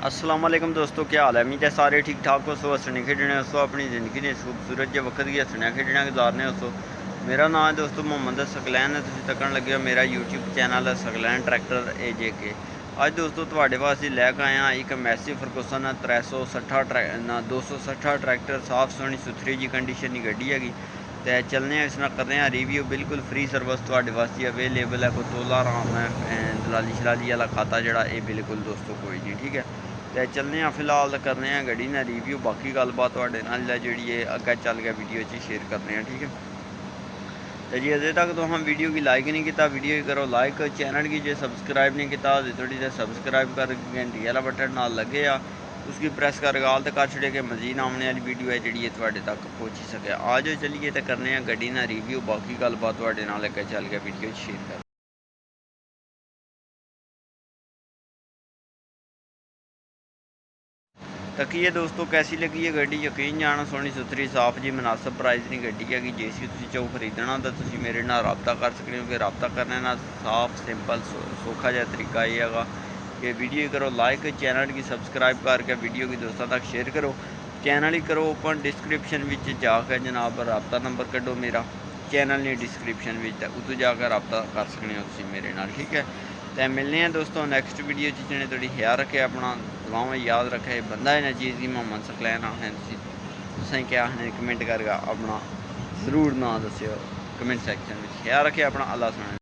अस्सलाम वालेकुम दोस्तों, क्या हाल है। उम्मीद है सारे ठीक ठाक हो। सो हसने खेडने हो, अपनी ज़िंदगी ने खूबसूरत जो वक्त की हसने खेडने गुजारने हो। मेरा नाम है दोस्तों मोहम्मद सकलैन है। तुम तकन लगे हो मेरा यूट्यूब चैनल है सकलैन ट्रैक्टर AJK। अज दोस्तों तुहाडे वास्ते लैके आया एक मैसी फरगुसन 360 260 ट्रैक्टर, साफ सोहनी सुथरी जी कंडीशन की गड्डी हैगी। तो चलने इस करने रिव्यू, बिल्कुल फ्री सर्विस तुहाडे वास्ते अवेलेबल है। कोई तोला आराम है, दलाली शलाली वाला खाता जड़ा ये बिल्कुल दोस्तों कोई नहीं, ठीक है। तो चलने फिलहाल करने गड्डी ना रिव्यू, बाकी गलबात जी अगर चल गया वीडियो शेयर करने, ठीक है। तो जी अजे तक तो हम वीडियो की लाइक नहीं किया, वीडियो की करो लाइक, चैनल की जो सब्सक्राइब नहीं किया तो थोड़ी देर सब्सक्राइब कर, घंटी वाला बटन ना लगे आ उसकी प्रेस कर गाल तो कर छड़े के मजीद आने वाली वीडियो है जी थोड़े तक पहुँची सके। आ जाओ चलिए तो करने गड्डी ना रिव्यू, बाकी गलबात थोड़े नाल अगे चल गया वीडियो शेयर कर। तकी दोस्तों कैसी लगी है गड्डी, यकीन जाना सोहनी सुथरी साफ जी मुनासिब प्राइस की गड्डी है। जे तुम खरीदना तो तुम मेरे नाल रबता कर सकते हो। कि रबता करने ना साफ सिंपल सौखा जहा तरीका ये है कि वीडियो करो लाइक, चैनल की सब्सक्राइब करके वीडियो की दोस्तों तक शेयर करो। चैनल ही करो ओपन, डिस्क्रिप्शन में जाकर जनाब रबता नंबर कड्डो मेरा, चैनल ने डिस्क्रिप्शन में उतो जाकर रबता कर सकते हो तुम मेरे नाल, ठीक है। तो मिलने हैं दोस्तों नैक्सट वीडियो जिन्हें थोड़ी ख्याल रखे, अपना दुआवां याद रखे। बंदा है ना चीज़ की मोहम्मद सकलैन आखने, तुसें क्या आखने कमेंट करके अपना ज़रूर ना दस्यो कमेंट सैक्शन में। ख्याल रखे अपना, अल्लाह सुने।